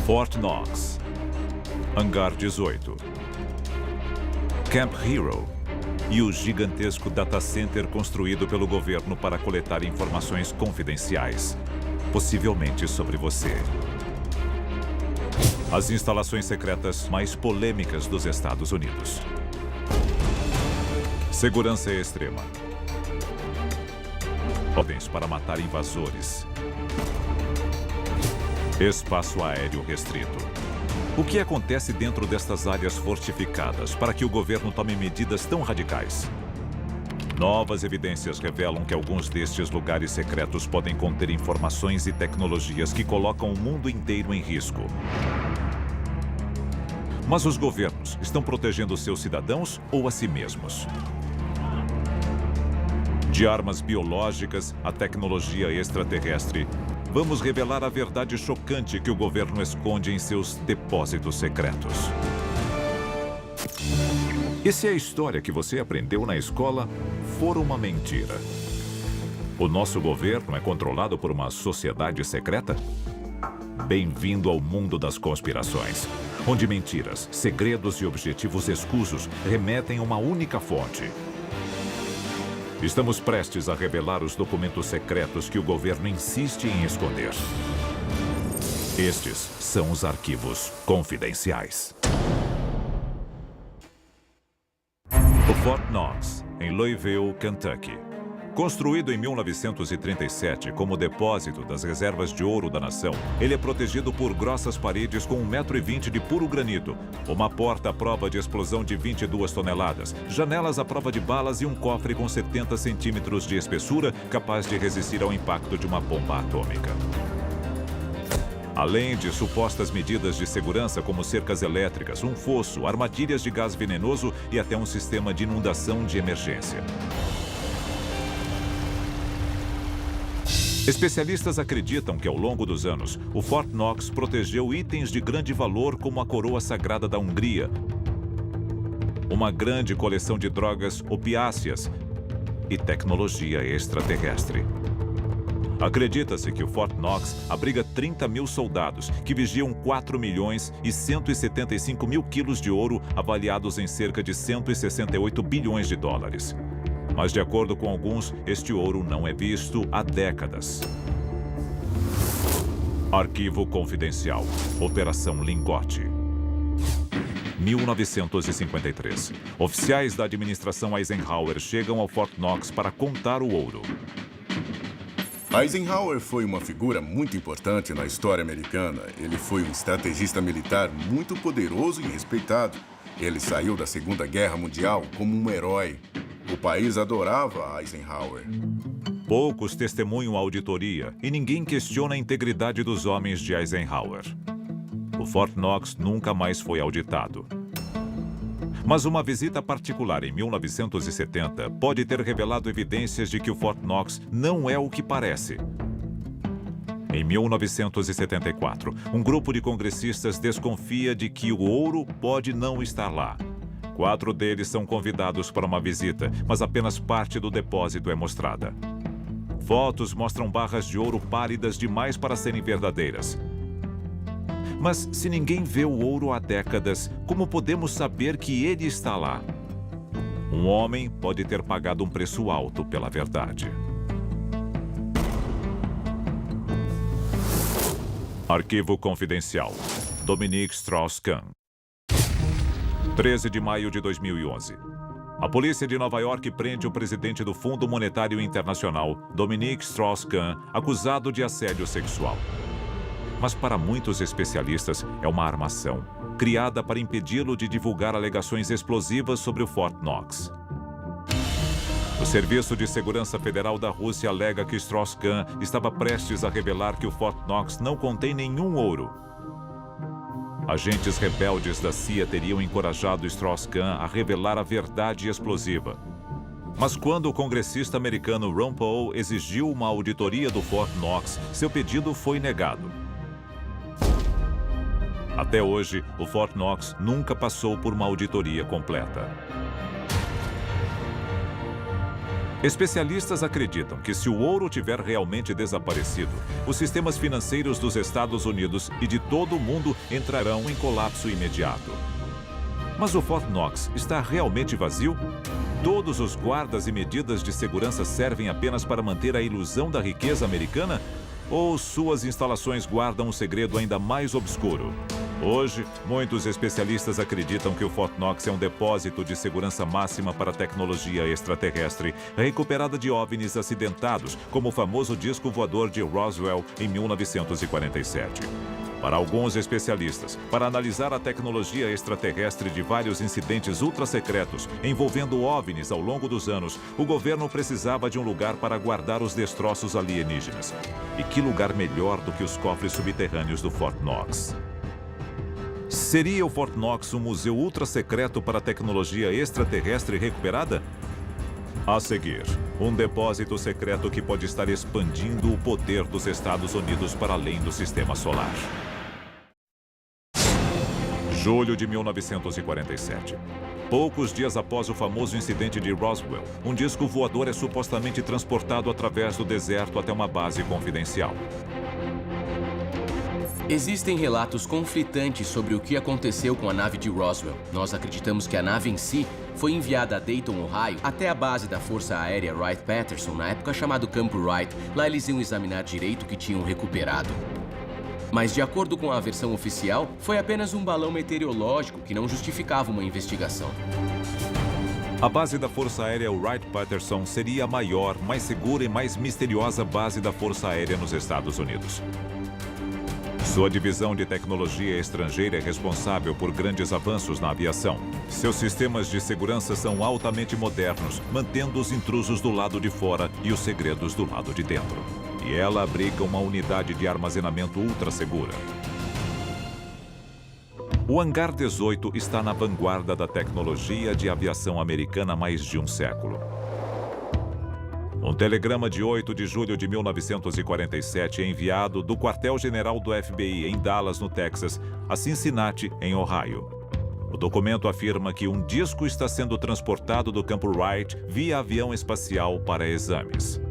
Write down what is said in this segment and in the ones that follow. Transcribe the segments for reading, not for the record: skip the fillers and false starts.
Fort Knox, Hangar 18, Camp Hero e o gigantesco data center construído pelo governo para coletar informações confidenciais, possivelmente sobre você. As instalações secretas mais polêmicas dos Estados Unidos. Segurança extrema. Ordens para matar invasores. Espaço aéreo restrito. O que acontece dentro destas áreas fortificadas para que o governo tome medidas tão radicais? Novas evidências revelam que alguns destes lugares secretos podem conter informações e tecnologias que colocam o mundo inteiro em risco. Mas os governos estão protegendo seus cidadãos ou a si mesmos? De armas biológicas à tecnologia extraterrestre, vamos revelar a verdade chocante que o governo esconde em seus depósitos secretos. E se a história que você aprendeu na escola for uma mentira? O nosso governo é controlado por uma sociedade secreta? Bem-vindo ao mundo das conspirações, onde mentiras, segredos e objetivos escusos remetem a uma única fonte. Estamos prestes a revelar os documentos secretos que o governo insiste em esconder. Estes são os arquivos confidenciais. O Fort Knox, em Louisville, Kentucky. Construído em 1937 como depósito das reservas de ouro da nação, ele é protegido por grossas paredes com 1,20 m de puro granito, uma porta à prova de explosão de 22 toneladas, janelas à prova de balas e um cofre com 70 centímetros de espessura capaz de resistir ao impacto de uma bomba atômica. Além de supostas medidas de segurança como cercas elétricas, um fosso, armadilhas de gás venenoso e até um sistema de inundação de emergência. Especialistas acreditam que, ao longo dos anos, o Fort Knox protegeu itens de grande valor como a coroa sagrada da Hungria, uma grande coleção de drogas opiáceas e tecnologia extraterrestre. Acredita-se que o Fort Knox abriga 30 mil soldados que vigiam 4 milhões e 175 mil quilos de ouro avaliados em cerca de 168 bilhões de dólares. Mas, de acordo com alguns, este ouro não é visto há décadas. Arquivo confidencial. Operação Lingote. 1953. Oficiais da administração Eisenhower chegam ao Fort Knox para contar o ouro. Eisenhower foi uma figura muito importante na história americana. Ele foi um estrategista militar muito poderoso e respeitado. Ele saiu da Segunda Guerra Mundial como um herói. O país adorava Eisenhower. Poucos testemunham a auditoria e ninguém questiona a integridade dos homens de Eisenhower. O Fort Knox nunca mais foi auditado. Mas uma visita particular em 1970 pode ter revelado evidências de que o Fort Knox não é o que parece. Em 1974, um grupo de congressistas desconfia de que o ouro pode não estar lá. 4 deles são convidados para uma visita, mas apenas parte do depósito é mostrada. Fotos mostram barras de ouro pálidas demais para serem verdadeiras. Mas se ninguém vê o ouro há décadas, como podemos saber que ele está lá? Um homem pode ter pagado um preço alto pela verdade. Arquivo confidencial. Dominique Strauss-Kahn. 13 de maio de 2011. A polícia de Nova York prende o presidente do Fundo Monetário Internacional, Dominique Strauss-Kahn, acusado de assédio sexual. Mas para muitos especialistas é uma armação, criada para impedi-lo de divulgar alegações explosivas sobre o Fort Knox. O Serviço de Segurança Federal da Rússia alega que Strauss-Kahn estava prestes a revelar que o Fort Knox não contém nenhum ouro. Agentes rebeldes da CIA teriam encorajado Strauss-Kahn a revelar a verdade explosiva. Mas quando o congressista americano Ron Paul exigiu uma auditoria do Fort Knox, seu pedido foi negado. Até hoje, o Fort Knox nunca passou por uma auditoria completa. Especialistas acreditam que se o ouro tiver realmente desaparecido, os sistemas financeiros dos Estados Unidos e de todo o mundo entrarão em colapso imediato. Mas o Fort Knox está realmente vazio? Todos os guardas e medidas de segurança servem apenas para manter a ilusão da riqueza americana? Ou suas instalações guardam um segredo ainda mais obscuro? Hoje, muitos especialistas acreditam que o Fort Knox é um depósito de segurança máxima para tecnologia extraterrestre, recuperada de OVNIs acidentados, como o famoso disco voador de Roswell em 1947. Para alguns especialistas, para analisar a tecnologia extraterrestre de vários incidentes ultrasecretos envolvendo OVNIs ao longo dos anos, o governo precisava de um lugar para guardar os destroços alienígenas. E que lugar melhor do que os cofres subterrâneos do Fort Knox? Seria o Fort Knox um museu ultrasecreto para tecnologia extraterrestre recuperada? A seguir, um depósito secreto que pode estar expandindo o poder dos Estados Unidos para além do sistema solar. Julho de 1947. Poucos dias após o famoso incidente de Roswell, um disco voador é supostamente transportado através do deserto até uma base confidencial. Existem relatos conflitantes sobre o que aconteceu com a nave de Roswell. Nós acreditamos que a nave em si foi enviada a Dayton, Ohio, até a base da Força Aérea Wright-Patterson, na época chamado Campo Wright. Lá eles iam examinar direito o que tinham recuperado. Mas, de acordo com a versão oficial, foi apenas um balão meteorológico que não justificava uma investigação. A base da Força Aérea Wright-Patterson seria a maior, mais segura e mais misteriosa base da Força Aérea nos Estados Unidos. Sua divisão de tecnologia estrangeira é responsável por grandes avanços na aviação. Seus sistemas de segurança são altamente modernos, mantendo os intrusos do lado de fora e os segredos do lado de dentro. E ela abriga uma unidade de armazenamento ultra segura. O Hangar 18 está na vanguarda da tecnologia de aviação americana há mais de um século. Um telegrama de 8 de julho de 1947 é enviado do quartel-general do FBI em Dallas, no Texas, a Cincinnati, em Ohio. O documento afirma que um disco está sendo transportado do Campo Wright via avião espacial para exames.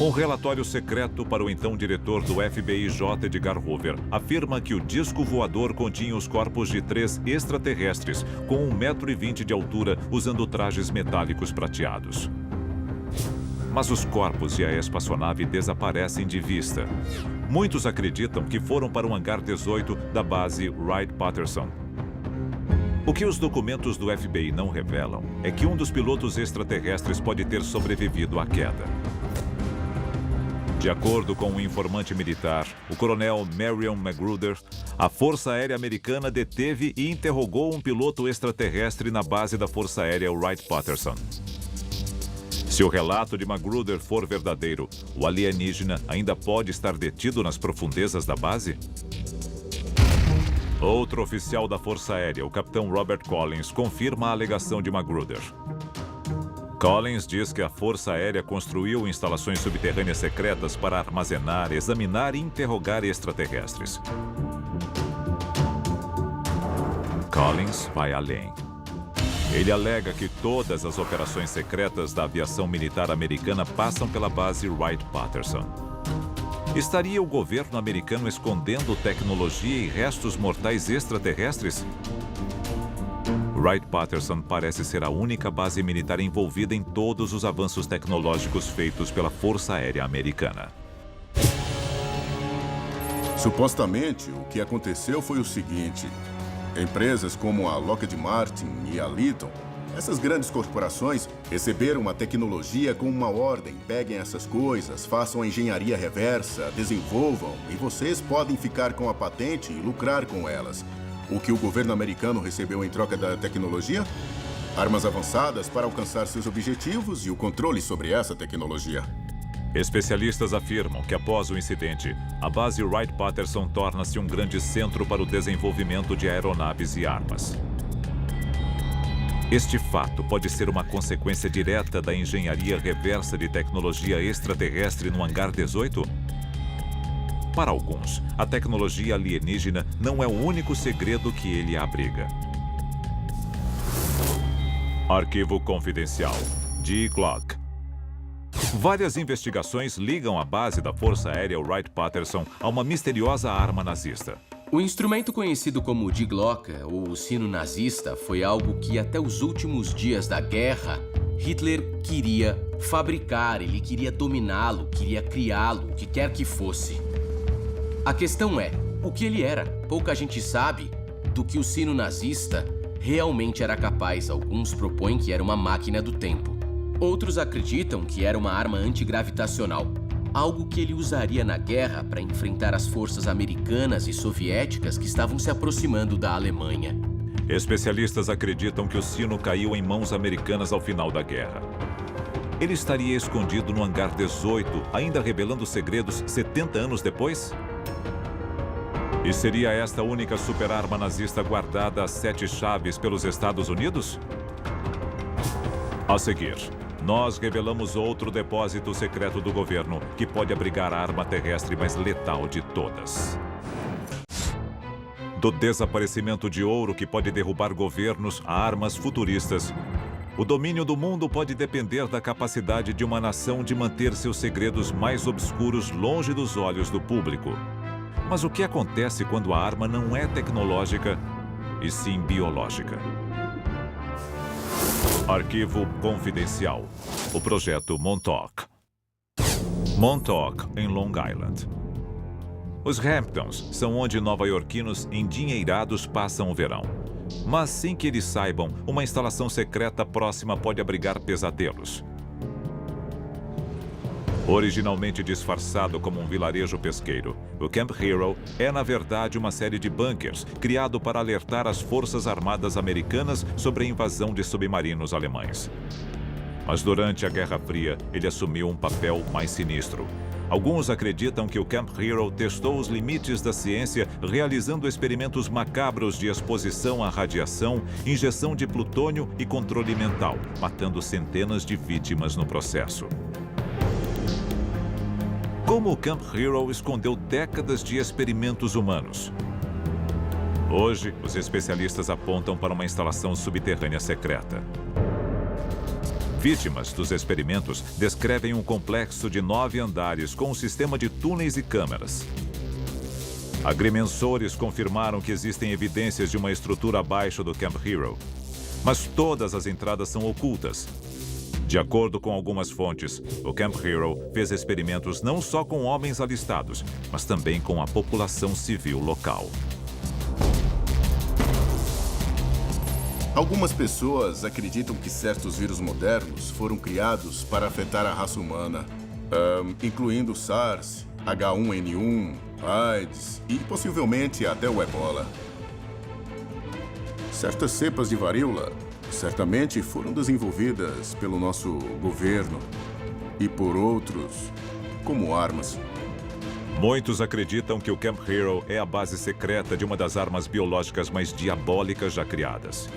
Um relatório secreto para o então diretor do FBI, J. Edgar Hoover, afirma que o disco voador continha os corpos de 3 extraterrestres com 1,20 m de altura, usando trajes metálicos prateados. Mas os corpos e a espaçonave desaparecem de vista. Muitos acreditam que foram para o Hangar 18 da base Wright-Patterson. O que os documentos do FBI não revelam é que um dos pilotos extraterrestres pode ter sobrevivido à queda. De acordo com um informante militar, o coronel Marion Magruder, a Força Aérea Americana deteve e interrogou um piloto extraterrestre na base da Força Aérea Wright-Patterson. Se o relato de Magruder for verdadeiro, o alienígena ainda pode estar detido nas profundezas da base? Outro oficial da Força Aérea, o capitão Robert Collins, confirma a alegação de Magruder. Collins diz que a Força Aérea construiu instalações subterrâneas secretas para armazenar, examinar e interrogar extraterrestres. Collins vai além. Ele alega que todas as operações secretas da aviação militar americana passam pela base Wright-Patterson. Estaria o governo americano escondendo tecnologia e restos mortais extraterrestres? Wright-Patterson parece ser a única base militar envolvida em todos os avanços tecnológicos feitos pela Força Aérea Americana. Supostamente, o que aconteceu foi o seguinte. Empresas como a Lockheed Martin e a Litton, essas grandes corporações, receberam a tecnologia com uma ordem. Peguem essas coisas, façam a engenharia reversa, desenvolvam, e vocês podem ficar com a patente e lucrar com elas. O que o governo americano recebeu em troca da tecnologia? Armas avançadas para alcançar seus objetivos e o controle sobre essa tecnologia. Especialistas afirmam que após o incidente, a base Wright-Patterson torna-se um grande centro para o desenvolvimento de aeronaves e armas. Este fato pode ser uma consequência direta da engenharia reversa de tecnologia extraterrestre no Hangar 18? Para alguns, a tecnologia alienígena não é o único segredo que ele abriga. Arquivo confidencial. G. Glock. Várias investigações ligam a base da Força Aérea Wright-Patterson a uma misteriosa arma nazista. O instrumento conhecido como Die Glocke, ou sino nazista, foi algo que até os últimos dias da guerra, Hitler queria fabricar, ele queria dominá-lo, queria criá-lo, o que quer que fosse. A questão é, o que ele era? Pouca gente sabe do que o sino nazista realmente era capaz. Alguns propõem que era uma máquina do tempo. Outros acreditam que era uma arma antigravitacional, algo que ele usaria na guerra para enfrentar as forças americanas e soviéticas que estavam se aproximando da Alemanha. Especialistas acreditam que o sino caiu em mãos americanas ao final da guerra. Ele estaria escondido no hangar 18, ainda revelando segredos 70 anos depois? E seria esta a única superarma nazista guardada a 7 chaves pelos Estados Unidos? A seguir, nós revelamos outro depósito secreto do governo que pode abrigar a arma terrestre mais letal de todas. Do desaparecimento de ouro que pode derrubar governos a armas futuristas, o domínio do mundo pode depender da capacidade de uma nação de manter seus segredos mais obscuros longe dos olhos do público. Mas o que acontece quando a arma não é tecnológica, e sim biológica? Arquivo confidencial. O projeto Montauk. Montauk, em Long Island. Os Hamptons são onde nova-iorquinos endinheirados passam o verão. Mas sem que eles saibam, uma instalação secreta próxima pode abrigar pesadelos. Originalmente disfarçado como um vilarejo pesqueiro, o Camp Hero é, na verdade, uma série de bunkers criado para alertar as forças armadas americanas sobre a invasão de submarinos alemães. Mas durante a Guerra Fria, ele assumiu um papel mais sinistro. Alguns acreditam que o Camp Hero testou os limites da ciência realizando experimentos macabros de exposição à radiação, injeção de plutônio e controle mental, matando centenas de vítimas no processo. Como o Camp Hero escondeu décadas de experimentos humanos? Hoje, os especialistas apontam para uma instalação subterrânea secreta. Vítimas dos experimentos descrevem um complexo de 9 andares com um sistema de túneis e câmeras. Agrimensores confirmaram que existem evidências de uma estrutura abaixo do Camp Hero, mas todas as entradas são ocultas. De acordo com algumas fontes, o Camp Hero fez experimentos não só com homens alistados, mas também com a população civil local. Algumas pessoas acreditam que certos vírus modernos foram criados para afetar a raça humana, incluindo SARS, H1N1, AIDS e possivelmente até o Ebola. Certas cepas de varíola certamente foram desenvolvidas pelo nosso governo e por outros como armas. Muitos acreditam que o Camp Hero é a base secreta de uma das armas biológicas mais diabólicas já criadas.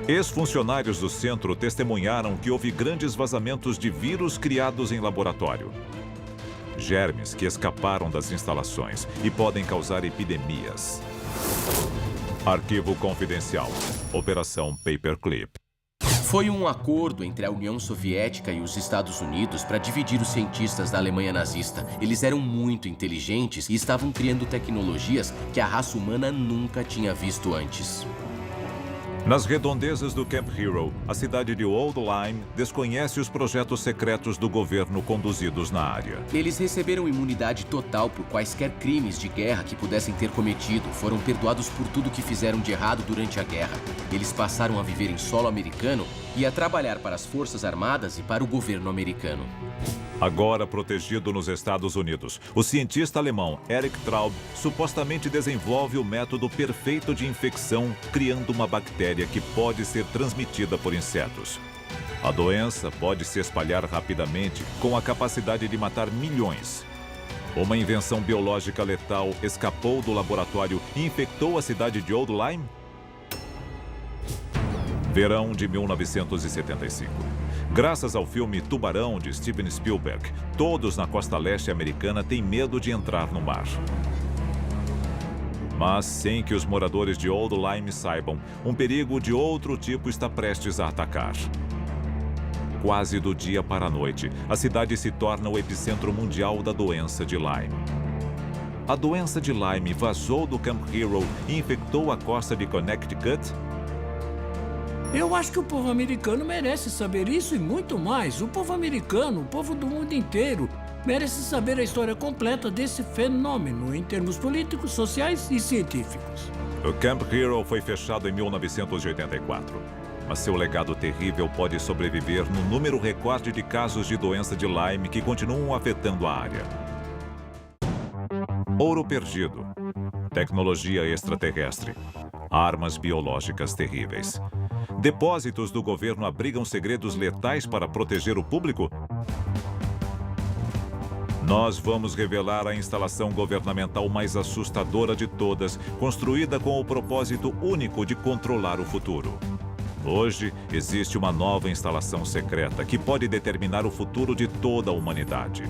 Ex-funcionários do centro testemunharam que houve grandes vazamentos de vírus criados em laboratório. Germes que escaparam das instalações e podem causar epidemias. Arquivo confidencial. Operação Paperclip. Foi um acordo entre a União Soviética e os Estados Unidos para dividir os cientistas da Alemanha nazista. Eles eram muito inteligentes e estavam criando tecnologias que a raça humana nunca tinha visto antes. Nas redondezas do Camp Hero, a cidade de Old Lyme desconhece os projetos secretos do governo conduzidos na área. Eles receberam imunidade total por quaisquer crimes de guerra que pudessem ter cometido. Foram perdoados por tudo que fizeram de errado durante a guerra. Eles passaram a viver em solo americano e a trabalhar para as Forças Armadas e para o governo americano. Agora protegido nos Estados Unidos, o cientista alemão Erich Traub supostamente desenvolve o método perfeito de infecção, criando uma bactéria que pode ser transmitida por insetos. A doença pode se espalhar rapidamente, com a capacidade de matar milhões. Uma invenção biológica letal escapou do laboratório e infectou a cidade de Old Lyme? Verão de 1975. Graças ao filme Tubarão, de Steven Spielberg, todos na costa leste americana têm medo de entrar no mar. Mas sem que os moradores de Old Lyme saibam, um perigo de outro tipo está prestes a atacar. Quase do dia para a noite, a cidade se torna o epicentro mundial da doença de Lyme. A doença de Lyme vazou do Camp Hero e infectou a costa de Connecticut? Eu acho que o povo americano merece saber isso e muito mais. O povo americano, o povo do mundo inteiro, merece saber a história completa desse fenômeno em termos políticos, sociais e científicos. O Camp Hero foi fechado em 1984, mas seu legado terrível pode sobreviver no número recorde de casos de doença de Lyme que continuam afetando a área. Ouro perdido, tecnologia extraterrestre, armas biológicas terríveis. Depósitos do governo abrigam segredos letais para proteger o público? Nós vamos revelar a instalação governamental mais assustadora de todas, construída com o propósito único de controlar o futuro. Hoje, existe uma nova instalação secreta que pode determinar o futuro de toda a humanidade.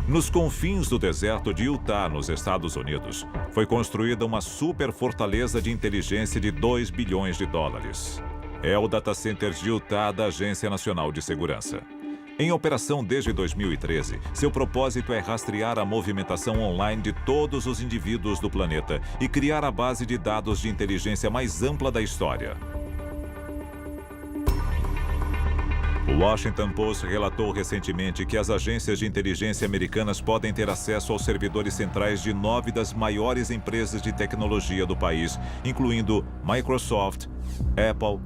Nos confins do deserto de Utah, nos Estados Unidos, foi construída uma super fortaleza de inteligência de 2 bilhões de dólares. É o Data Center de Utah da Agência Nacional de Segurança. Em operação desde 2013, seu propósito é rastrear a movimentação online de todos os indivíduos do planeta e criar a base de dados de inteligência mais ampla da história. O Washington Post relatou recentemente que as agências de inteligência americanas podem ter acesso aos servidores centrais de 9 das maiores empresas de tecnologia do país, incluindo Microsoft, Apple,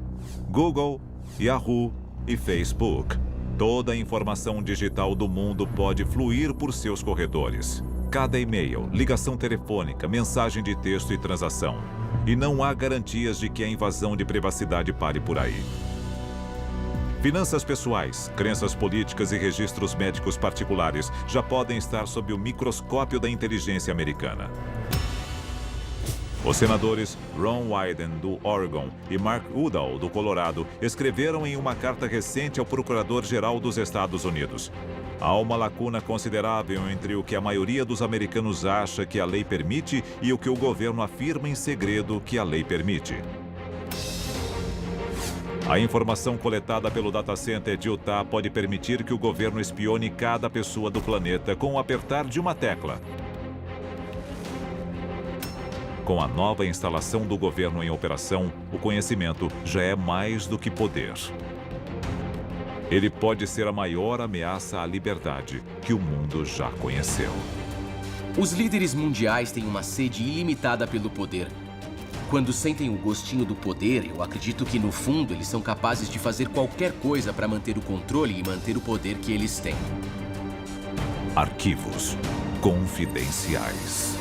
Google, Yahoo e Facebook. Toda a informação digital do mundo pode fluir por seus corredores. Cada e-mail, ligação telefônica, mensagem de texto e transação. E não há garantias de que a invasão de privacidade pare por aí. Finanças pessoais, crenças políticas e registros médicos particulares já podem estar sob o microscópio da inteligência americana. Os senadores Ron Wyden, do Oregon, e Mark Udall, do Colorado, escreveram em uma carta recente ao Procurador-Geral dos Estados Unidos. Há uma lacuna considerável entre o que a maioria dos americanos acha que a lei permite e o que o governo afirma em segredo que a lei permite. A informação coletada pelo Data Center de Utah pode permitir que o governo espione cada pessoa do planeta com o apertar de uma tecla. Com a nova instalação do governo em operação, o conhecimento já é mais do que poder. Ele pode ser a maior ameaça à liberdade que o mundo já conheceu. Os líderes mundiais têm uma sede ilimitada pelo poder. Quando sentem o gostinho do poder, eu acredito que, no fundo, eles são capazes de fazer qualquer coisa para manter o controle e manter o poder que eles têm. Arquivos confidenciais.